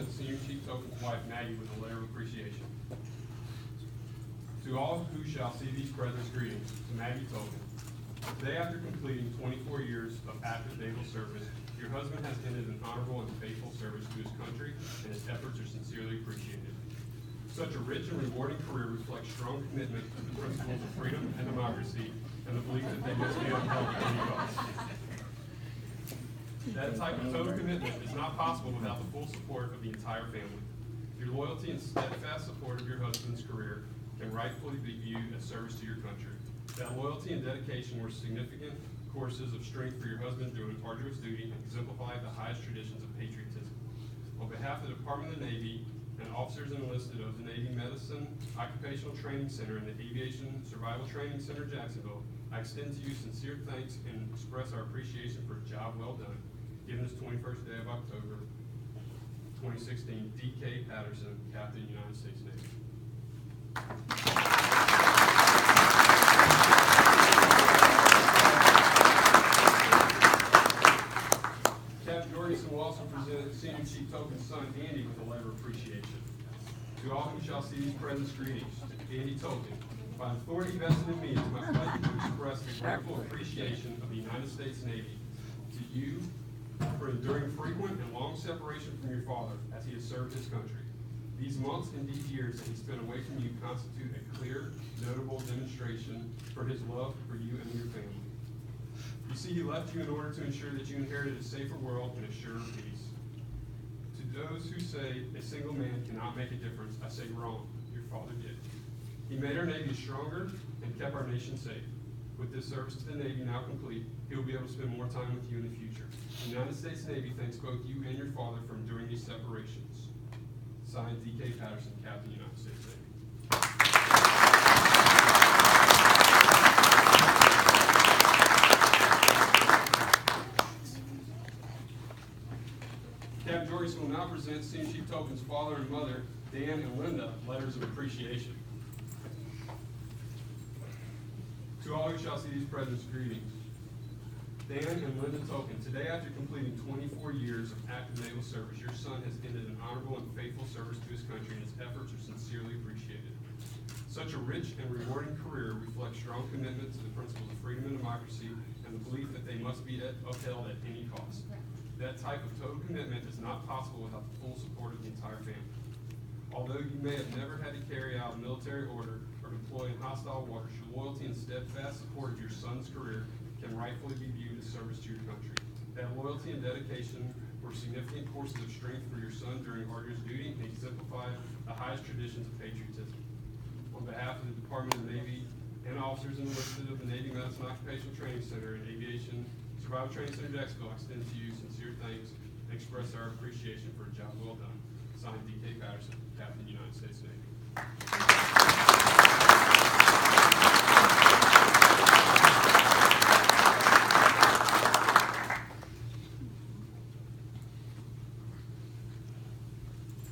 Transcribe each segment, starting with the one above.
present Senior Chief Token's wife, Maggie, with a letter of appreciation. To all who shall see these presents, greetings. To Maggie Toelken. Today, after completing 24 years of active naval service, your husband has ended an honorable and faithful service to his country, and his efforts are sincerely appreciated. Such a rich and rewarding career reflects strong commitment to the principles of freedom and democracy, and the belief that they must be upheld at any cost. That type of total commitment is not possible without the full support of the entire family. Your loyalty and steadfast support of your husband's career can rightfully be viewed as service to your country. That loyalty and dedication were significant courses of strength for your husband doing arduous duty and exemplified the highest traditions of patriotism. On behalf of the Department of the Navy and officers enlisted of the Navy Medicine Occupational Training Center and the Aviation Survival Training Center, Jacksonville, I extend to you sincere thanks and express our appreciation for a job well done. Given this 21st day of October, 2016, D.K. Patterson, Captain, United States Navy. Captain Jorgensen will also present Senior Chief Token's son, Andy, with a letter of appreciation. To all who shall see these presents, greetings. To Andy Toelken. By the authority vested in me, it is my pleasure to express the grateful appreciation of the United States Navy to you for enduring frequent and long separation from your father as he has served his country. These months and these years that he spent away from you constitute a clear, notable demonstration for his love for you and your family. You see, he left you in order to ensure that you inherited a safer world and a surer peace. To those who say a single man cannot make a difference, I say wrong. Your father did. He made our Navy stronger and kept our nation safe. With this service to the Navy now complete, he will be able to spend more time with you in the future. The United States Navy thanks both you and your father for enduring these separations. Signed, D.K. Patterson, Captain, United States Navy. Captain Jorgensen will now present Senior Chief Token's father and mother, Dan and Linda, letters of appreciation. To all who shall see these presents, greetings. Dan and Linda Toelken, today after completing 24 years of active naval service, your son has ended an honorable and faithful service to his country, and his efforts are sincerely appreciated. Such a rich and rewarding career reflects strong commitment to the principles of freedom and democracy, and the belief that they must be upheld at any cost. That type of total commitment is not possible without the full support of the entire family. Although you may have never had to carry out a military order or deploy in hostile waters, your loyalty and steadfast support of your son's career can rightfully be viewed as service to your country. That loyalty and dedication were significant courses of strength for your son during arduous duty and exemplified the highest traditions of patriotism. On behalf of the Department of the Navy and officers enlisted of the Navy Medicine Occupational Training Center and Aviation Survival Training Center, Jacksonville, I extend to you sincere thanks and express our appreciation for a job well done. Signed, D.K. Patterson, Captain, United States Navy.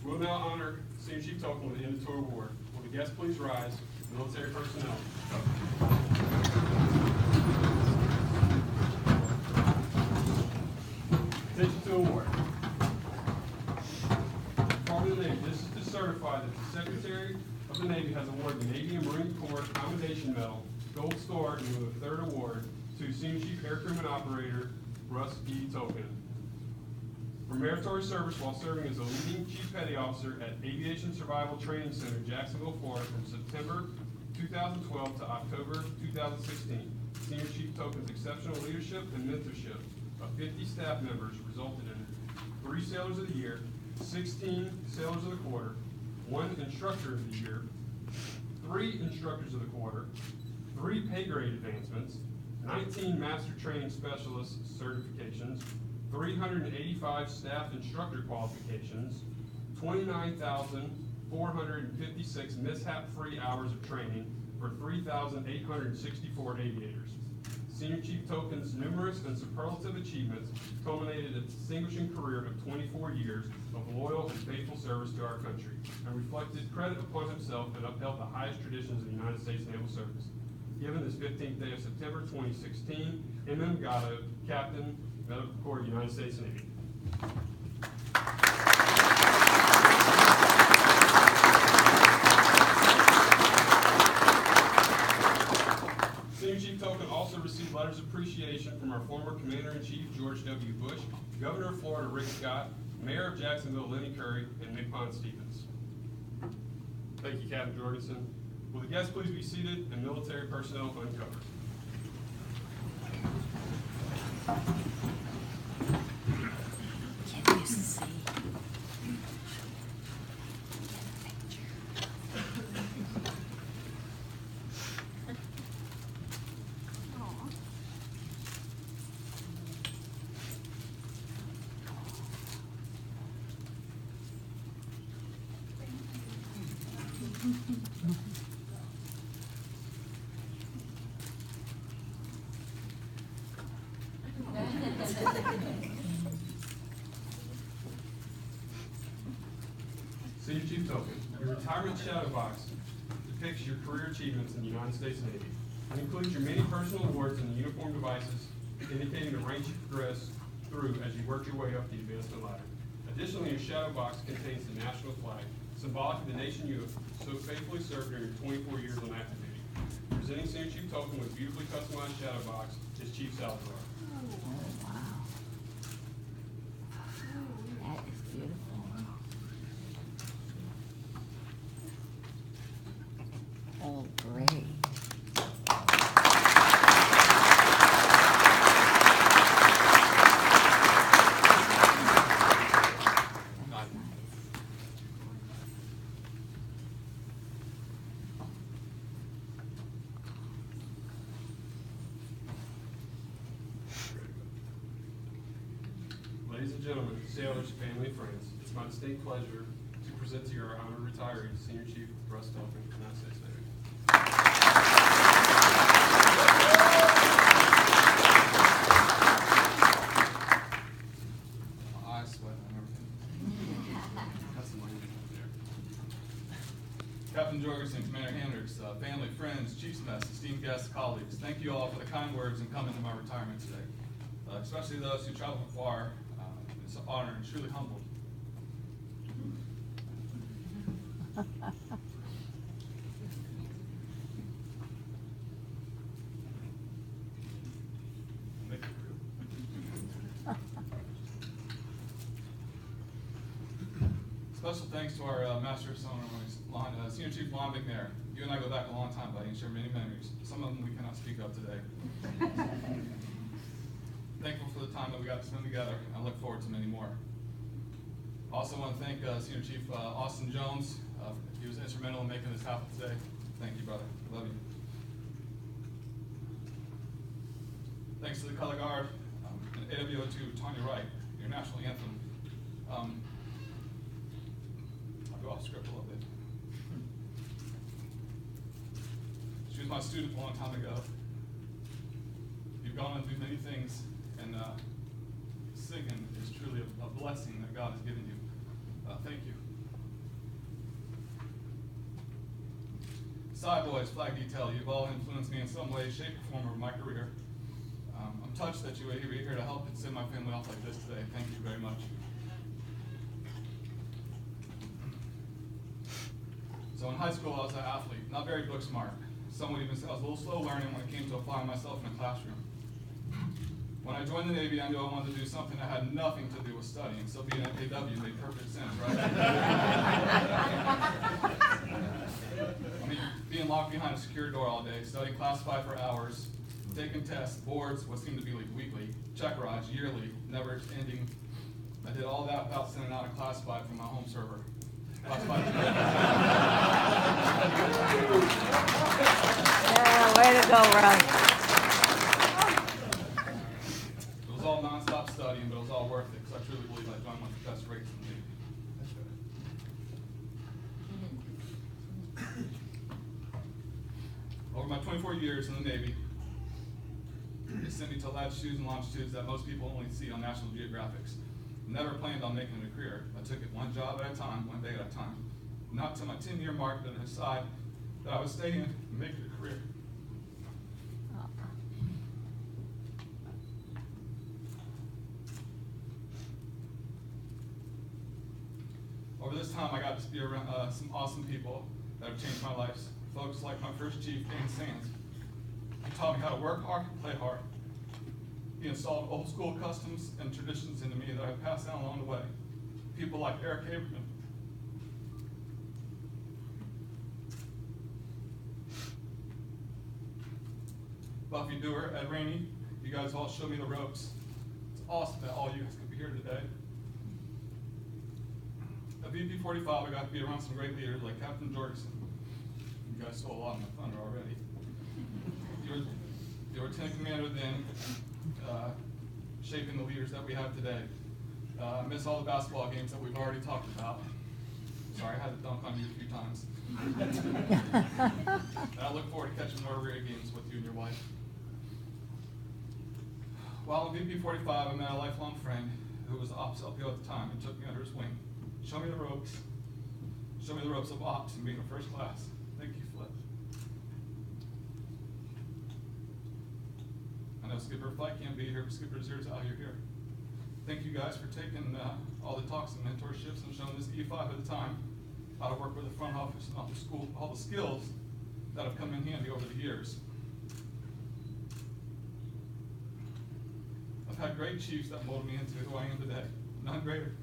We'll now honor Senior Chief Toelken with the End of Tour Award. Will the guests please rise? Military personnel. Attention to award. Department of the Navy, this is to certify that the Secretary of the Navy has awarded the Navy and Marine Corps Commendation Medal, Gold Star, and with a third award to Senior Chief Aircrewman Operator Russ E. Toelken. For meritorious service while serving as a leading Chief Petty Officer at Aviation Survival Training Center, Jacksonville, Florida, from September 2012 to October 2016. Senior Chief Toelken's exceptional leadership and mentorship of 50 staff members resulted in 3 Sailors of the Year, 16 Sailors of the Quarter, 1 Instructor of the Year, 3 Instructors of the Quarter, 3 pay grade advancements, 19 Master Training Specialist certifications, 385 staff instructor qualifications, 29,456 mishap-free hours of training for 3,864 aviators. Senior Chief Toelken's numerous and superlative achievements culminated a distinguishing career of 24 years of loyal and faithful service to our country, and reflected credit upon himself and upheld the highest traditions of the United States Naval Service. Given this 15th day of September 2016, M.M. Gatto, Captain, Medical Corps, United States Navy. our former Commander-in-Chief, George W. Bush, Governor of Florida, Rick Scott, Mayor of Jacksonville, Lenny Curry, and Nippon Stevens. Thank you, Captain Jorgensen. Will the guests please be seated and military personnel uncovered? Can you see? Senior Chief Toelken, your retirement shadow box depicts your career achievements in the United States Navy. It includes your many personal awards and uniform devices indicating the ranks you progressed through as you worked your way up the advancement ladder. Additionally, your shadow box contains the national flag, symbolic of the nation you have so faithfully served during your 24 years on active duty. Presenting Senior Chief Toelken with beautifully customized shadow box is Chief Salazar. Oh, wow. That is beautiful. Oh, great. That's nice. Ladies and gentlemen, sailors, family, and friends, it's my distinct pleasure to present to you our honored retiree, Senior Chief Russ Toelken, United States Navy. I sweat on everything. That's the language right there. Captain Jorgensen, Commander Hendricks, family, friends, Chief's Mess, esteemed guests, colleagues, thank you all for the kind words and coming to my retirement today. Especially those who travel far. It's an honor and truly humbled. Make it real. Special thanks to our Master of Ceremonies, Senior Chief Lon McNair. You and I go back a long time, buddy, and share many memories. Some of them we cannot speak of today. Thankful for the time that we got to spend together, and I look forward to many more. Also want to thank Senior Chief Austin Jones. He was instrumental in making this happen today. Thank you, brother. Love you. Thanks to the Color Guard and AWO2, Tanya Wright, your national anthem. I'll go off script a little bit. She was my student a long time ago. You've gone on through many things, and singing is truly a blessing that God has given you. Thank you. Side Boys, Flag Detail, you've all influenced me in some way, shape, or form over my career. I'm touched that you were here to help and send my family off like this today. Thank you very much. So in high school, I was an athlete, not very book smart. Some would even say I was a little slow learning when it came to applying myself in a classroom. When I joined the Navy, I knew I wanted to do something that had nothing to do with studying, so being an AW made perfect sense, right? I mean, being locked behind a secure door all day, studying classified for hours, taking tests, boards, what seemed to be like weekly, check rides, yearly, never ending. I did all that without sending out a classified from my home server. Yeah, way to go, Russ. It was all nonstop studying, but it was all worth it because I truly believe I joined one of the best rates in the Navy. Over my 24 years in the Navy, they sent me to latitudes and longitudes that most people only see on National Geographics. Never planned on making it a career. I took it one job at a time, one day at a time. Not to my 10-year mark, but I decided that I would stay in and make it a career. Over this time, I got to be around some awesome people that have changed my life. Folks like my first chief, Dan Sands. He taught me how to work hard and play hard. He installed old school customs and traditions into me that I passed down along the way. People like Eric Haberman, Buffy Dewar, Ed Rainey, you guys all showed me the ropes. It's awesome that all you guys could be here today. At VP 45, I got to be around some great leaders like Captain Jorgensen. You guys stole a lot of my thunder already. You were Lieutenant Commander then, shaping the leaders that we have today. I miss all the basketball games that we've already talked about. Sorry, I had to dunk on you a few times. And I look forward to catching more great games with you and your wife. While in VP 45, I met a lifelong friend who was ops LPO at the time and took me under his wing. Show me the ropes. Show me the ropes of ops and being a first class. Thank you, Flip. I know Skipper Flight can't be here, but Skipper Zero's out here. Thank you guys for taking all the talks and mentorships and showing this E5 at the time how to work with the front office and all the school, all the skills that have come in handy over the years. I've had great chiefs that molded me into who I am today. None greater.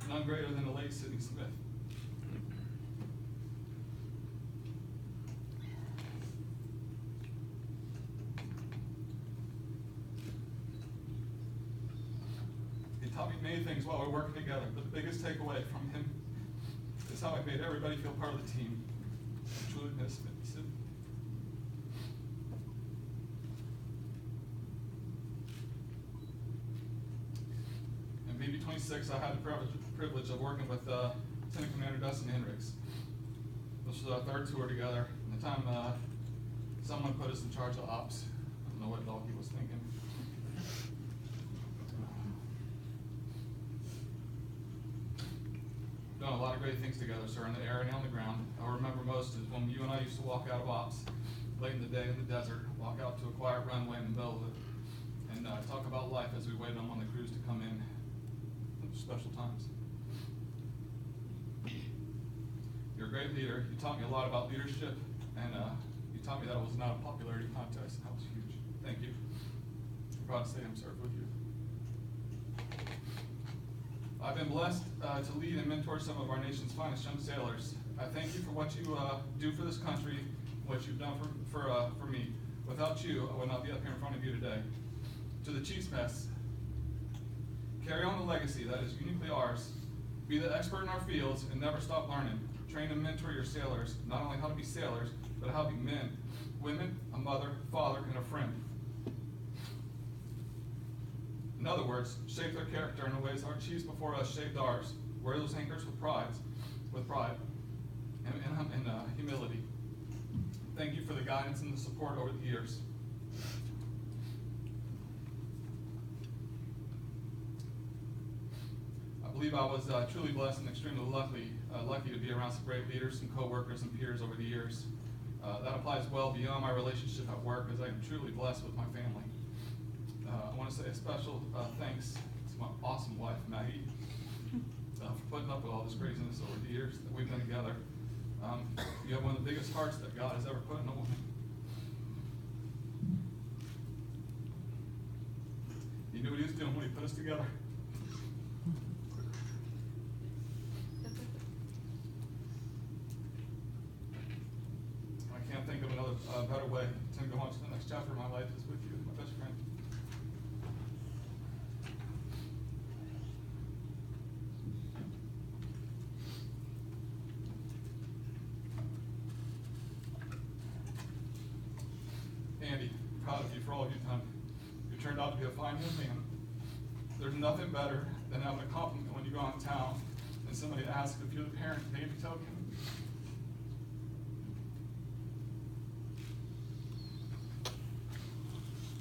None greater than the late Sidney Smith. He taught me many things while we were working together, but the biggest takeaway from him is how he made everybody feel part of the team. I truly miss Sid. In BB 26, I had the privilege of working with Lieutenant Commander Dustin Hendricks. This was our third tour together, and the time someone put us in charge of ops. I don't know what dog he was thinking. Done a lot of great things together, sir, in the air and on the ground. I remember most is when you and I used to walk out of ops late in the day in the desert, walk out to a quiet runway in the middle of it, and talk about life as we waited on one of the crews to come in. Special times. You're a great leader. You taught me a lot about leadership, and you taught me that it was not a popularity contest, and that was huge. Thank you. I'm proud to say I'm served with you. I've been blessed to lead and mentor some of our nation's finest young sailors. I thank you for what you do for this country, what you've done for me. Without you, I would not be up here in front of you today. To the Chiefs Mess, carry on the legacy that is uniquely ours. Be the expert in our fields and never stop learning. Train and mentor your sailors, not only how to be sailors, but how to be men, women, a mother, father, and a friend. In other words, shape their character in the ways our chiefs before us shaped ours. Wear those anchors with pride, and humility. Thank you for the guidance and the support over the years. I believe I was truly blessed and extremely lucky to be around some great leaders, some co-workers and peers over the years. That applies well beyond my relationship at work, as I am truly blessed with my family. I want to say a special thanks to my awesome wife, Maggie, for putting up with all this craziness over the years that we've been together. You have one of the biggest hearts that God has ever put in a woman. He knew what he was doing when he put us together. I can't think of another better way to go on to the next chapter of my life is with you, my best friend. Andy, I'm proud of you for all you've done. You turned out to be a fine young man. There's nothing better than having a compliment when you go out in town and somebody asks if you're the parent, maybe Toelken.